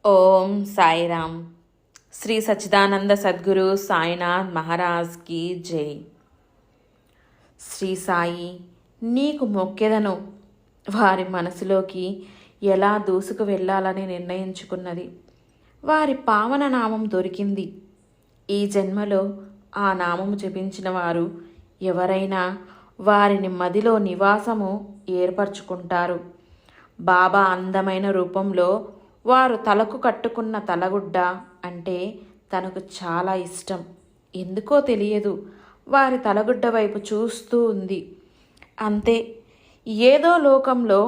ఓం సాయిరామ్. శ్రీ సచ్చిదానంద సద్గురు సాయినాథ్ మహారాజ్ కి జై. శ్రీ సాయి నీకు మొక్కెదను వారి మనసులోకి ఎలా దూసుకు వెళ్ళాలని నిర్ణయించుకున్నది. వారి పావన నామం దొరికింది. ఈ జన్మలో ఆ నామము జపించిన వారు ఎవరైనా వారిని మదిలో నివాసము ఏర్పరచుకుంటారు. బాబా అందమైన రూపంలో వారు తలకు కట్టుకున్న తలగుడ్డ అంటే తనకు చాలా ఇష్టం. ఎందుకో తెలియదు, వారి తలగుడ్డ వైపు చూస్తూ ఉంది. అంతే, ఏదో లోకంలో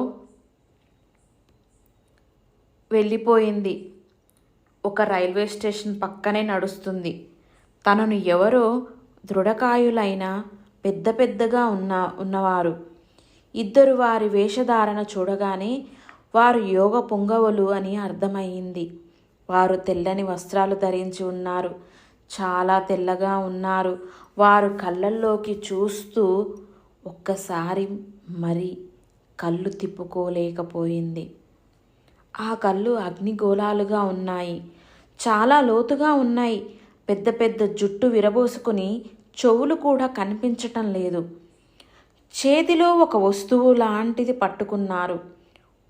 వెళ్ళిపోయింది. ఒక రైల్వే స్టేషన్ పక్కనే నడుస్తుంది. తనను ఎవరో దృఢకాయులైన పెద్ద పెద్దగా ఉన్నవారు ఇద్దరు వారి వేషధారణ చూడగానే వారు యోగ పుంగవులు అని అర్థమయ్యింది. వారు తెల్లని వస్త్రాలు ధరించి ఉన్నారు. చాలా తెల్లగా ఉన్నారు. వారు కళ్ళల్లోకి చూస్తూ ఒక్కసారి మరి కళ్ళు తిప్పుకోలేకపోయింది. ఆ కళ్ళు అగ్నిగోళాలుగా ఉన్నాయి. చాలా లోతుగా ఉన్నాయి. పెద్ద పెద్ద జుట్టు విరబోసుకుని చెవులు కూడా కనిపించటం లేదు. చేతిలో ఒక వస్తువు లాంటిది పట్టుకున్నారు.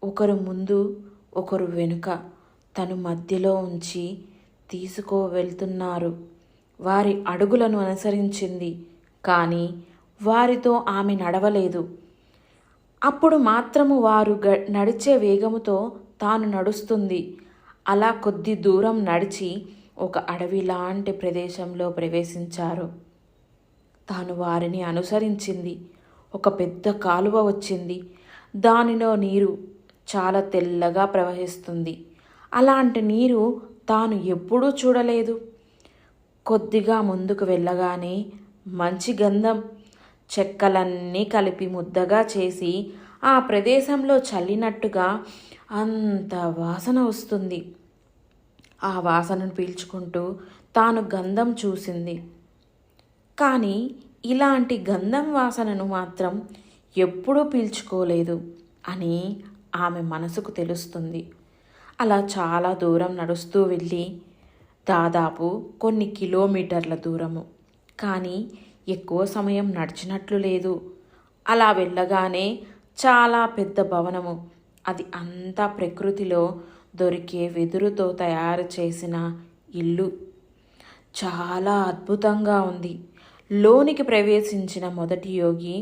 ఒకరు ముందు ఒకరు వెనుక, తను మధ్యలో ఉంచి వెళ్తున్నారు. వారి అడుగులను అనుసరించింది, కానీ వారితో ఆమె నడవలేదు. అప్పుడు మాత్రము వారు నడిచే వేగముతో తాను నడుస్తుంది. అలా కొద్ది దూరం నడిచి ఒక అడవి లాంటి ప్రదేశంలో ప్రవేశించారు. తాను వారిని అనుసరించింది. ఒక పెద్ద కాలువ వచ్చింది. దానిలో నీరు చాలా తెల్లగా ప్రవహిస్తుంది. అలాంటి నీరు తాను ఎప్పుడూ చూడలేదు. కొద్దిగా ముందుకు వెళ్ళగానే మంచి గంధం, చెక్కలన్నీ కలిపి ముద్దగా చేసి ఆ ప్రదేశంలో చల్లినట్టుగా అంత వాసన వస్తుంది. ఆ వాసనను పీల్చుకుంటూ తాను గంధం చూసింది. కానీ ఇలాంటి గంధం వాసనను మాత్రం ఎప్పుడూ పీల్చుకోలేదు అని ఆమె మనసుకు తెలుస్తుంది. అలా చాలా దూరం నడుస్తూ వెళ్ళి దాదాపు కొన్ని కిలోమీటర్ల దూరము, కానీ ఎక్కువ సమయం నడిచినట్లు లేదు. అలా వెళ్ళగానే చాలా పెద్ద భవనము. అది అంతా ప్రకృతిలో దొరికే వెదురుతో తయారు చేసిన ఇల్లు. చాలా అద్భుతంగా ఉంది. లోనికి ప్రవేశించిన మొదటి యోగి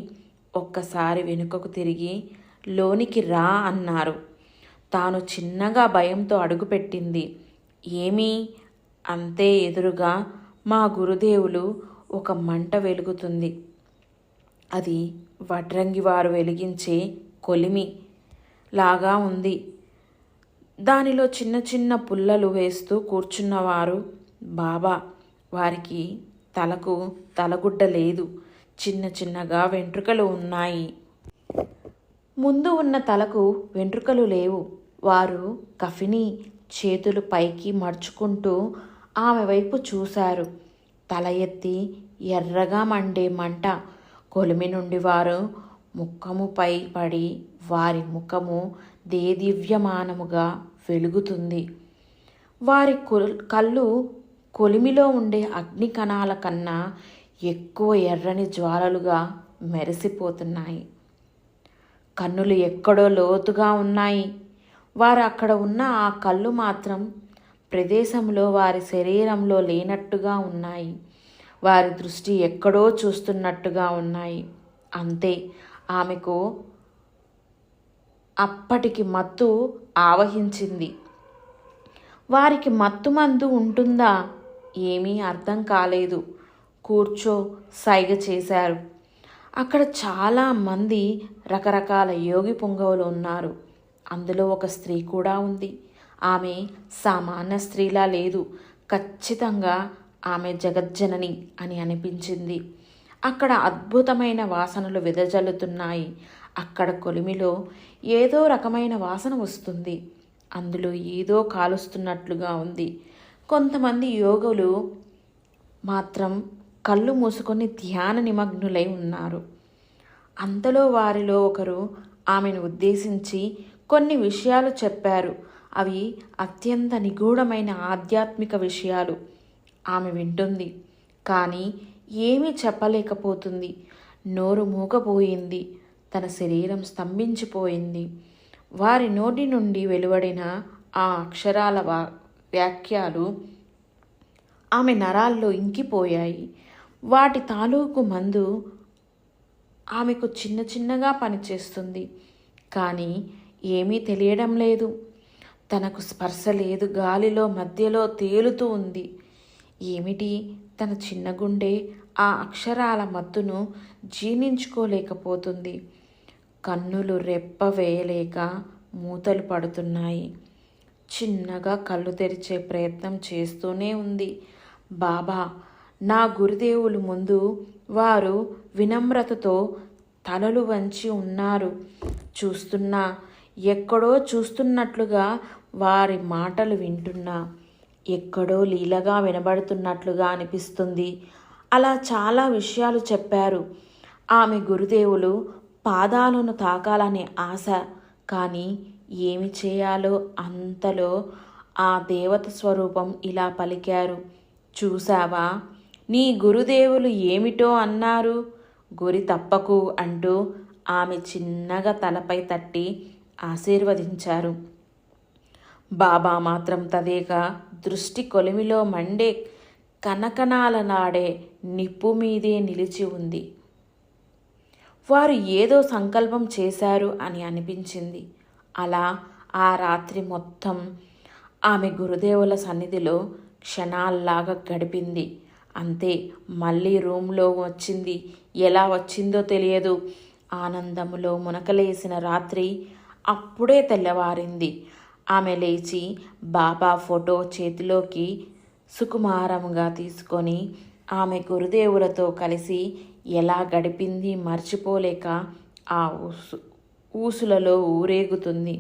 ఒక్కసారి వెనుకకు తిరిగి లోనికి రా అన్నారు. తాను చిన్నగా భయంతో అడుగుపెట్టింది. ఏమీ? అంతే ఎదురుగా మా గురుదేవులు ఒక మంట వెలుగుతుంది. అది వడ్రంగి వారు వెలిగించే కొలిమి లాగా ఉంది. దానిలో చిన్న చిన్న పుల్లలు వేస్తూ కూర్చున్నవారు బాబా. వారికి తలకు తలగుడ్డ లేదు. చిన్న చిన్నగా వెంట్రుకలు ఉన్నాయి. ముందు ఉన్న తలకు వెంట్రుకలు లేవు. వారు కఫిని చేతులు పైకి మర్చుకుంటూ ఆమె వైపు చూశారు. తల ఎత్తి ఎర్రగా మండే మంట. కొలిమి నుండి వారు ముఖముపై పడి వారి ముఖము దేదీవ్యమానముగా వెలుగుతుంది. వారి కళ్ళు కొలిమిలో ఉండే అగ్ని కణాల కన్నా ఎక్కువ ఎర్రని జ్వాలలుగా మెరిసిపోతున్నాయి. కన్నులు ఎక్కడో లోతుగా ఉన్నాయి. వారు అక్కడ ఉన్న ఆ కళ్ళు మాత్రం ప్రదేశంలో వారి శరీరంలో లేనట్టుగా ఉన్నాయి. వారి దృష్టి ఎక్కడో చూస్తున్నట్టుగా ఉన్నాయి. అంతే, ఆమెకు అప్పటికి మత్తు ఆవహించింది. వారికి మత్తు మందు ఉంటుందా? ఏమీ అర్థం కాలేదు. కూర్చో సైగ చేశారు. అక్కడ చాలామంది రకరకాల యోగి పుంగవులు ఉన్నారు. అందులో ఒక స్త్రీ కూడా ఉంది. ఆమె సామాన్య స్త్రీలా లేదు. ఖచ్చితంగా ఆమె జగజ్జనని అని అనిపించింది. అక్కడ అద్భుతమైన వాసనలు వెదజల్లుతున్నాయి. అక్కడ కొలిమిలో ఏదో రకమైన వాసన వస్తుంది. అందులో ఏదో కాలుస్తున్నట్లుగా ఉంది. కొంతమంది యోగులు మాత్రం కళ్ళు మూసుకొని ధ్యాన నిమగ్నులై ఉన్నారు. అంతలో వారిలో ఒకరు ఆమెను ఉద్దేశించి కొన్ని విషయాలు చెప్పారు. అవి అత్యంత నిగూఢమైన ఆధ్యాత్మిక విషయాలు. ఆమె వింటుంది, కానీ ఏమీ చెప్పలేకపోతుంది. నోరు మూగపోయింది. తన శరీరం స్తంభించిపోయింది. వారి నోటి నుండి వెలువడిన ఆ అక్షరాల వాక్యాలు ఆమె నరాల్లో ఇంకిపోయాయి. వాటి తాలూకు మందు ఆమెకు చిన్న చిన్నగా పనిచేస్తుంది, కానీ ఏమీ తెలియడం లేదు. తనకు స్పర్శ లేదు, గాలిలో మధ్యలో తేలుతూ ఉంది. ఏమిటి? తన చిన్న గుండె ఆ అక్షరాల మత్తును జీర్ణించుకోలేకపోతుంది. కన్నులు రెప్ప వేయలేక మూతలు పడుతున్నాయి. చిన్నగా కళ్ళు తెరిచే ప్రయత్నం చేస్తూనే ఉంది. బాబా, నా గురుదేవులు ముందు వారు వినమ్రతతో తలలు వంచి ఉన్నారు. చూస్తున్నా, ఎక్కడో చూస్తున్నట్లుగా వారి మాటలు వింటున్నా. ఎక్కడో లీలగా వినబడుతున్నట్లుగా అనిపిస్తుంది. అలా చాలా విషయాలు చెప్పారు. ఆమె గురుదేవులు పాదాలను తాకాలనే ఆశ, కానీ ఏమి చేయాలో అంతలో ఆ దేవత స్వరూపం ఇలా పలికారు. చూసావా, నీ గురుదేవులు ఏమిటో అన్నారు, గురి తప్పకు అంటూ ఆమె చిన్నగా తలపై తట్టి ఆశీర్వదించారు. బాబా మాత్రం తదేక దృష్టి కొలిమిలో మండే కనకనాలనాడే నిప్పు మీదే నిలిచి ఉంది. వారు ఏదో సంకల్పం చేశారు అని అనిపించింది. అలా ఆ రాత్రి మొత్తం ఆమె గురుదేవుల సన్నిధిలో క్షణాల్లాగా గడిపింది. అంతే, మళ్ళీ రూమ్లో వచ్చింది. ఎలా వచ్చిందో తెలియదు. ఆనందములో మునకలేసిన రాత్రి అప్పుడే తెల్లవారింది. ఆమె లేచి బాబా ఫోటో చేతిలోకి సుకుమారంగా తీసుకొని ఆమె గురుదేవులతో కలిసి ఎలా గడిపింది మర్చిపోలేక ఆ ఊసులలో ఊరేగుతుంది.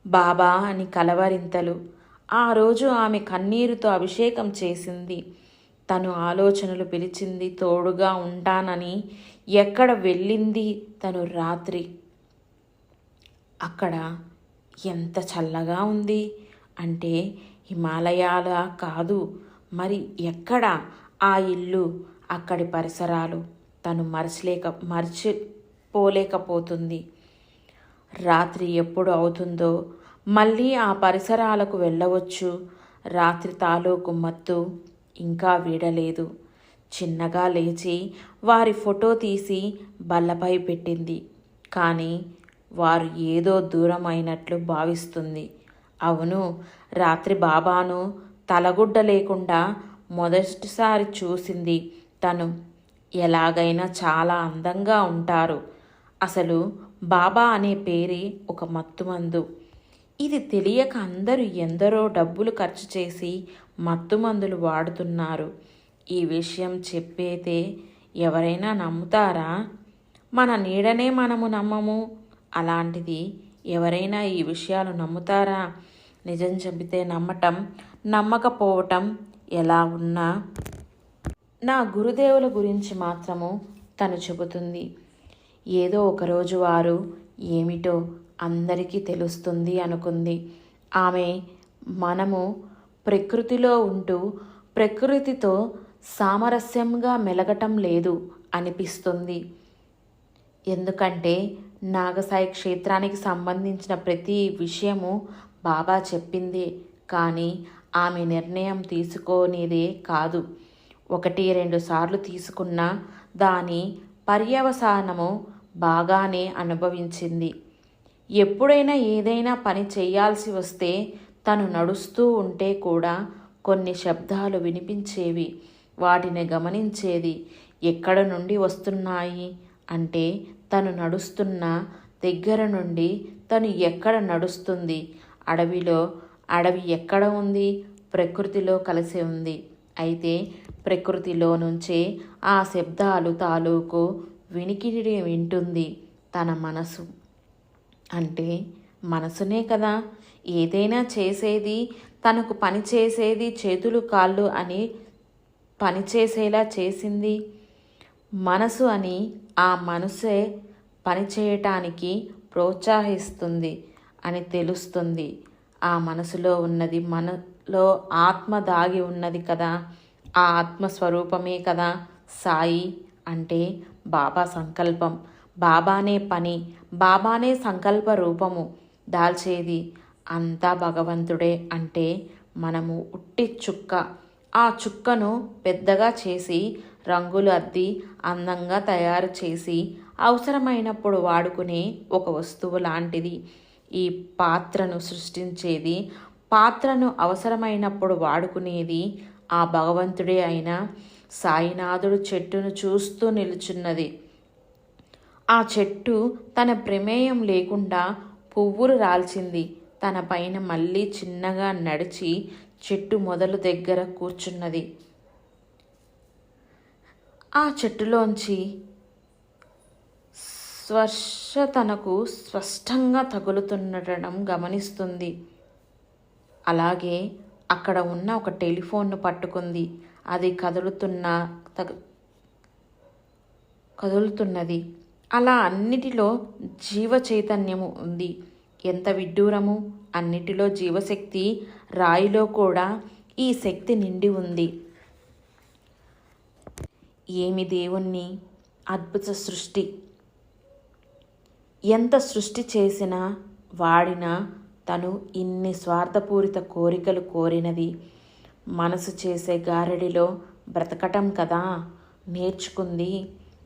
బాబా అని కలవరింతలు. ఆ రోజు ఆమె కన్నీరుతో అభిషేకం చేసింది. తను ఆలోచనలు పిలిచింది, తోడుగా ఉంటానని. ఎక్కడ వెళ్ళింది తను రాత్రి? అక్కడ ఎంత చల్లగా ఉంది అంటే హిమాలయాల కాదు, మరి ఎక్కడ? ఆ ఇల్లు, అక్కడి పరిసరాలు తను మర్చిపోలేకపోతుంది. రాత్రి ఎప్పుడు అవుతుందో మళ్ళీ ఆ పరిసరాలకు వెళ్ళవచ్చు. రాత్రి తాలూకు మత్తు ఇంకా వీడలేదు. చిన్నగా లేచి వారి ఫోటో తీసి బల్లపై పెట్టింది. కానీ వారు ఏదో దూరం అయినట్లు భావిస్తుంది. అవును, రాత్రి బాబాను తలగుడ్డ లేకుండా మొదటిసారి చూసింది తను. ఎలాగైనా చాలా అందంగా ఉంటారు. అసలు బాబా అనే పేరే ఒక మత్తుమందు. ఇది తెలియక అందరూ ఎందరో డబ్బులు ఖర్చు చేసి మత్తుమందులు వాడుతున్నారు. ఈ విషయం చెప్పేతే ఎవరైనా నమ్ముతారా? మన నీడనే మనము నమ్మము. అలాంటిది ఎవరైనా ఈ విషయాలు నమ్ముతారా? నిజం చెబితే నమ్మటం, నమ్మకపోవటం ఎలా ఉన్నా నా గురుదేవుల గురించి మాత్రము తను చెబుతుంది. ఏదో ఒకరోజు వారు ఏమిటో అందరికీ తెలుస్తుంది అనుకుంది. ఆమె మనము ప్రకృతిలో ఉంటూ ప్రకృతితో సామరస్యంగా మెలగటం లేదు అనిపిస్తుంది. ఎందుకంటే నాగసాయి క్షేత్రానికి సంబంధించిన ప్రతి విషయము బాబా చెప్పిందే, కానీ ఆమె నిర్ణయం తీసుకోనిదే కాదు. 1-2 సార్లు తీసుకున్న దాని పర్యవసానము బాగానే అనుభవించింది. ఎప్పుడైనా ఏదైనా పని చేయాల్సి వస్తే తను నడుస్తూ ఉంటే కూడా కొన్ని శబ్దాలు వినిపించేవి. వాటిని గమనించేది. ఎక్కడ నుండి వస్తున్నాయి అంటే తను నడుస్తున్న దగ్గర నుండి. తను ఎక్కడ నడుస్తుంది? అడవిలో. అడవి ఎక్కడ ఉంది? ప్రకృతిలో కలిసి ఉంది. అయితే ప్రకృతిలో నుంచే ఆ శబ్దాలు తాలూకు వినికిడి వింటుంది తన మనసు. అంటే మనసునే కదా ఏదైనా చేసేది, తనకు పని చేసేది. చేతులు కాళ్ళు అని పనిచేసేలా చేసింది మనసు అని. ఆ మనసే పనిచేయటానికి ప్రోత్సహిస్తుంది అని తెలుస్తుంది. ఆ మనసులో ఉన్నది మనలో ఆత్మ దాగి ఉన్నది కదా, ఆ ఆత్మస్వరూపమే కదా సాయి అంటే. బాబా సంకల్పం, బాబానే పని, బాబానే సంకల్ప రూపము దాల్చేది అంతా భగవంతుడే. అంటే మనము ఉట్టి చుక్క, ఆ చుక్కను పెద్దగా చేసి రంగులు అద్ది అందంగా తయారు చేసి అవసరమైనప్పుడు వాడుకునే ఒక వస్తువు లాంటిది ఈ పాత్రను సృష్టించేది. పాత్రను అవసరమైనప్పుడు వాడుకునేది ఆ భగవంతుడే అయిన సాయినాథుడు చెట్టును చూస్తూ నిలుచున్నది. ఆ చెట్టు తన ప్రమేయం లేకుండా పువ్వులు రాల్చింది. తన పైన మళ్ళీ చిన్నగా నడిచి చెట్టు మొదలు దగ్గర కూర్చున్నది. ఆ చెట్టులోంచి స్పర్శ తనకు స్పష్టంగా తగులుతుండటం గమనిస్తుంది. అలాగే అక్కడ ఉన్న ఒక టెలిఫోన్ను పట్టుకుంది. అది కదులుతున్నది. అలా అన్నిటిలో జీవ చైతన్యము ఉంది. ఎంత విడ్డూరము! అన్నిటిలో జీవశక్తి, రాయిలో కూడా ఈ శక్తి నిండి ఉంది. ఏమి దేవుణ్ణి అద్భుత సృష్టి! ఎంత సృష్టి చేసినా వాడినా తను ఇన్ని స్వార్థపూరిత కోరికలు కోరినది మనసు చేసే గారడిలో బ్రతకటం కదా నేర్చుకుంది.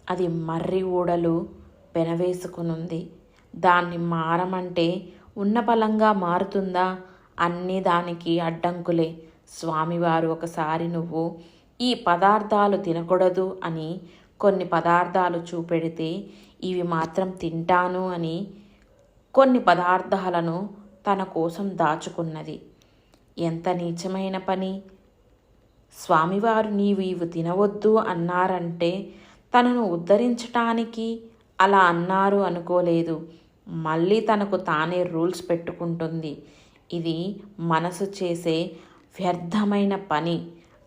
అది మర్రి ఊడలు పెనవేసుకునుంది. దాన్ని మారమంటే ఉన్న బలంగా మారుతుందా? అన్నీ దానికి అడ్డంకులే. స్వామివారు ఒకసారి నువ్వు ఈ పదార్థాలు తినకూడదు అని కొన్ని పదార్థాలు చూపెడితే ఇవి మాత్రం తింటాను అని కొన్ని పదార్థాలను తన కోసం దాచుకున్నది. ఎంత నీచమైన పని! స్వామివారు నీవు ఇవి తినవద్దు అన్నారంటే తనను ఉద్ధరించటానికి అలా అన్నారు అనుకోలేదు. మళ్ళీ తనకు తానే రూల్స్ పెట్టుకుంటుంది. ఇది మనసు చేసే వ్యర్థమైన పని.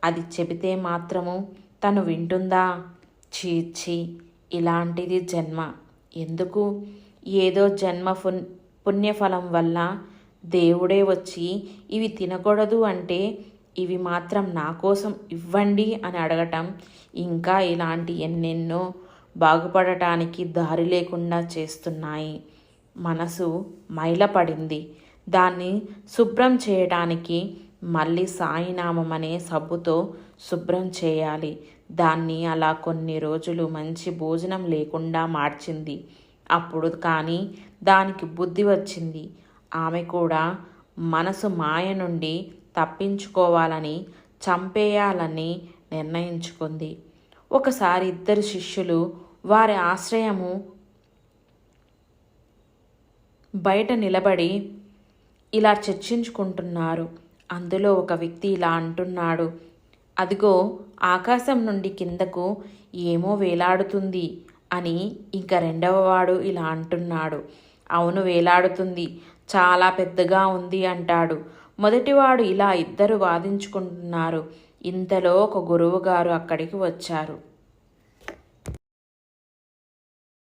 అది చెబితే మాత్రము తను వింటుందా? చీచి, ఇలాంటిది జన్మ ఎందుకు? ఏదో జన్మ పుణ్యఫలం వల్ల దేవుడే వచ్చి ఇవి తినకూడదు అంటే ఇవి మాత్రం నా కోసం ఇవ్వండి అని అడగటం, ఇంకా ఇలాంటి ఎన్నెన్నో బాగుపడటానికి దారి లేకుండా చేస్తున్నాయి. మనసు మైలపడింది. దాన్ని శుభ్రం చేయడానికి మళ్ళీ సాయినామం అనే సబ్బుతో శుభ్రం చేయాలి. దాన్ని అలా కొన్ని రోజులు మంచి భోజనం లేకుండా మార్చింది. అప్పుడు కానీ దానికి బుద్ధి వచ్చింది. ఆమె కూడా మనసు మాయ నుండి తప్పించుకోవాలని, చంపేయాలని నిర్ణయించుకుంది. ఒకసారి ఇద్దరు శిష్యులు వారి ఆశ్రయము బయట నిలబడి ఇలా చర్చించుకుంటున్నారు. అందులో ఒక వ్యక్తి ఇలా అంటున్నాడు, అదిగో ఆకాశం నుండి కిందకు ఏమో వేలాడుతుంది అని. ఇంకా రెండవవాడు ఇలా అంటున్నాడు, అవును వేలాడుతుంది, చాలా పెద్దగా ఉంది అంటాడు. మొదటివాడు ఇలా ఇద్దరు వాదించుకుంటున్నారు. ఇంతలో ఒక గురువుగారు అక్కడికి వచ్చారు.